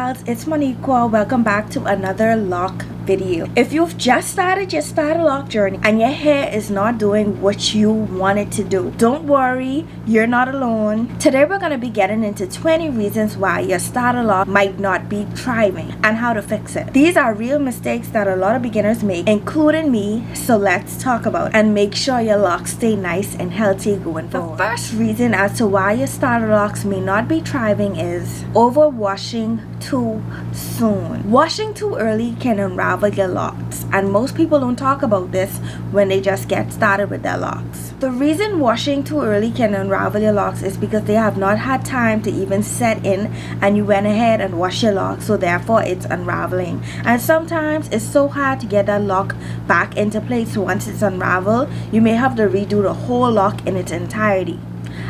pals, it's Moniqua. Welcome back to another lock video. If you've just started your starter lock journey and your hair is not doing what you want it to do, don't worry, you're not alone. Today we're going to be getting into 20 reasons why your starter lock might not be thriving and how to fix it. These are real mistakes that a lot of beginners make, including me, so let's talk about it and make sure your locks stay nice and healthy going forward. The first reason as to why your starter locks may not be thriving is overwashing too soon. Washing too early can unravel your locks, and most people don't talk about this when they just get started with their locks. The reason washing too early can unravel your locks is because they have not had time to even set in, and you went ahead and washed your locks, so therefore it's unraveling. And sometimes it's so hard to get that lock back into place. Once it's unraveled, you may have to redo the whole lock in its entirety.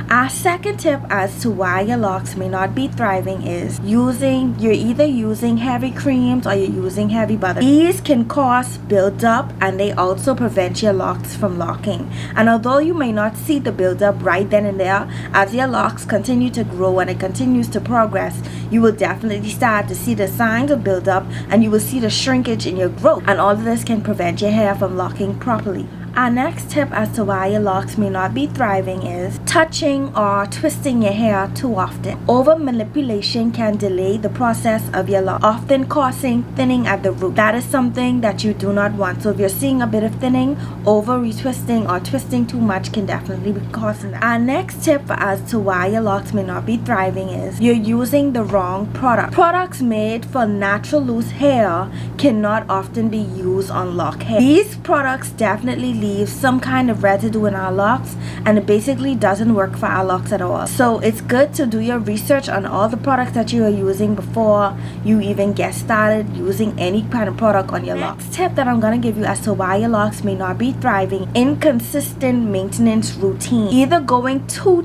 Our second tip as to why your locks may not be thriving is you're either using heavy creams or you're using heavy butter. These can cause buildup, and they also prevent your locks from locking. And although you may not see the buildup right then and there, as your locks continue to grow and it continues to progress, you will definitely start to see the signs of buildup, and you will see the shrinkage in your growth, and all of this can prevent your hair from locking properly. Our next tip as to why your locks may not be thriving is touching or twisting your hair too often. Over manipulation can delay the process of your lock, often causing thinning at the root. That is something that you do not want. So if you're seeing a bit of thinning, over retwisting or twisting too much can definitely be causing that. Our next tip as to why your locks may not be thriving is you're using the wrong product. Products made for natural loose hair cannot often be used on lock hair. These products definitely leave some kind of residue in our locks, and it basically doesn't work for our locks at all. So it's good to do your research on all the products that you are using before you even get started using any kind of product on your locks. Next tip that I'm going to give you as to why your locks may not be thriving: inconsistent maintenance routine. Either going too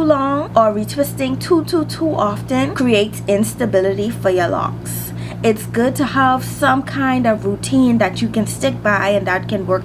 long or retwisting too often creates instability for your locks. It's good to have some kind of routine that you can stick by and that can work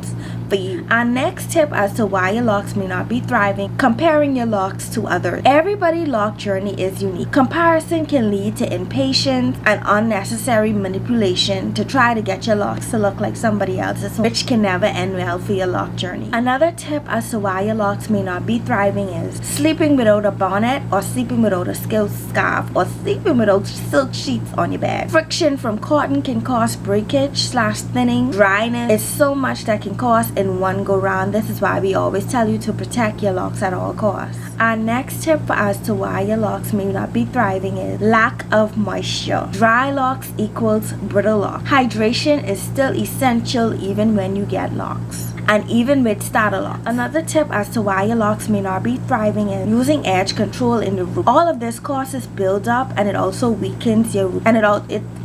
for you. Our next tip as to why your locks may not be thriving: comparing your locks to others. Everybody's lock journey is unique. Comparison can lead to impatience and unnecessary manipulation to try to get your locks to look like somebody else's, which can never end well for your lock journey. Another tip as to why your locks may not be thriving is sleeping without a bonnet, or sleeping without a silk scarf, or sleeping without silk sheets on your bed. Friction from cotton can cause breakage/thinning. Dryness is so much that can cause in one go round. This is why we always tell you to protect your locks at all costs. Our next tip as to why your locks may not be thriving is lack of moisture. Dry locks equals brittle locks. Hydration is still essential even when you get locks, and even with starter locks. Another tip as to why your locks may not be thriving is using edge control in the root. All of this causes buildup, and it also weakens your root.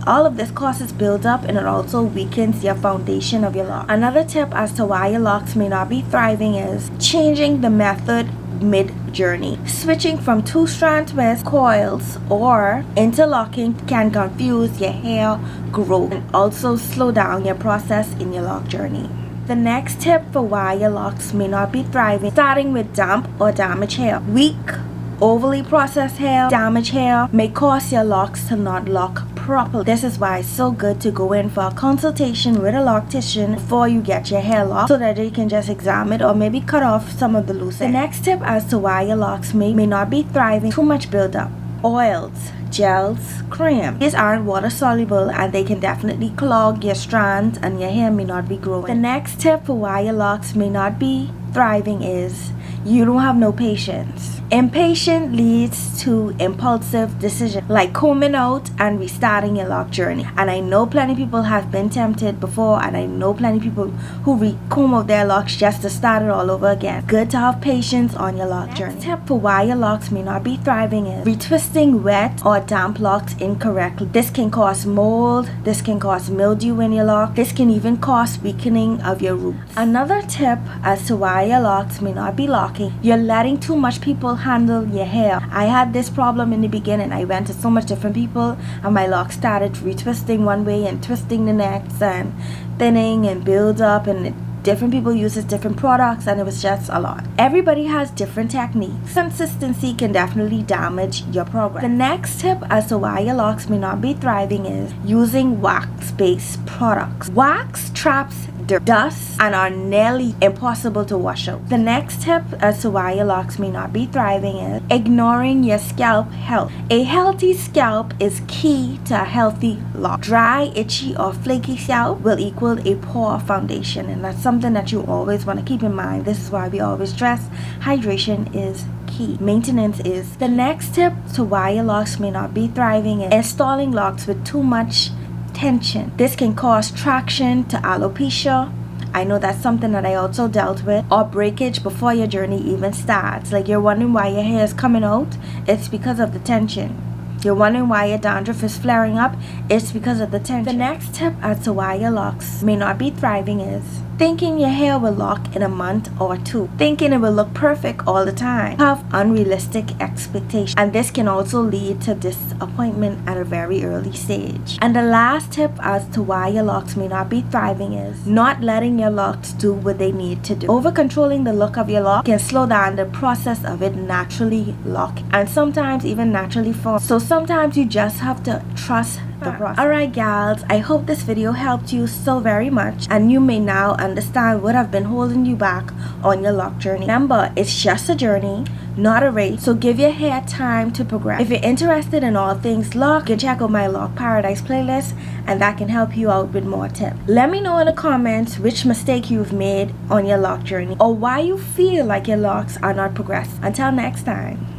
All of this causes buildup, and it also weakens your foundation of your lock. Another tip as to why your locks may not be thriving is changing the method mid-journey. Switching from 2-strand twist, coils, or interlocking can confuse your hair growth and also slow down your process in your lock journey. The next tip for why your locks may not be thriving: starting with damp or damaged hair. Weak, overly processed hair, damaged hair may cause your locks to not lock properly. This is why it's so good to go in for a consultation with a loctician before you get your hair locked, so that they can just examine or maybe cut off some of the loose ends. The next tip as to why your locks may not be thriving: too much buildup. Oils, gels, cream. These aren't water soluble, and they can definitely clog your strands, and your hair may not be growing. The next tip for why your locks may not be thriving is you don't have no patience. Impatience leads to impulsive decisions like combing out and restarting your lock journey. And I know plenty of people have been tempted before, and I know plenty of people who comb out their locks just to start it all over again. Good to have patience on your lock journey. Next tip for why your locks may not be thriving is retwisting wet or damp locks incorrectly. This can cause mold, this can cause mildew in your lock, this can even cause weakening of your roots. Another tip as to why your locks may not be locking: you're letting too much people handle your hair. I had this problem in the beginning. I went to so much different people, and my locks started retwisting one way and twisting the next, and thinning and build up, and different people uses different products, and it was just a lot. Everybody has different techniques. Consistency can definitely damage your progress. The next tip as to why your locks may not be thriving is using wax-based products. Wax traps dust and are nearly impossible to wash out. The next tip as to why your locks may not be thriving is ignoring your scalp health. A healthy scalp is key to a healthy lock. Dry, itchy, or flaky scalp will equal a poor foundation, and that's something that you always want to keep in mind. This is why we always stress hydration is key. Maintenance is. The next tip to why your locks may not be thriving is installing locks with too much tension. This can cause traction to alopecia. I know that's something that I also dealt with. Or breakage before your journey even starts. Like you're wondering why your hair is coming out. It's because of the tension. You're wondering why your dandruff is flaring up. It's because of the tension. The next tip as to why your locks may not be thriving is thinking your hair will lock in a month or two. Thinking it will look perfect all the time. Have unrealistic expectations. And this can also lead to disappointment at a very early stage. And the last tip as to why your locks may not be thriving is not letting your locks do what they need to do. Over controlling the look of your lock can slow down the process of it naturally locking, and sometimes even naturally form. So sometimes you just have to trust the process. Alright gals, I hope this video helped you so very much, and you may now understand what have been holding you back on your lock journey. Remember, it's just a journey, not a race, so give your hair time to progress. If you're interested in all things lock, you can check out my Lock Paradise playlist, and that can help you out with more tips. Let me know in the comments which mistake you've made on your lock journey, or why you feel like your locks are not progressing. Until next time.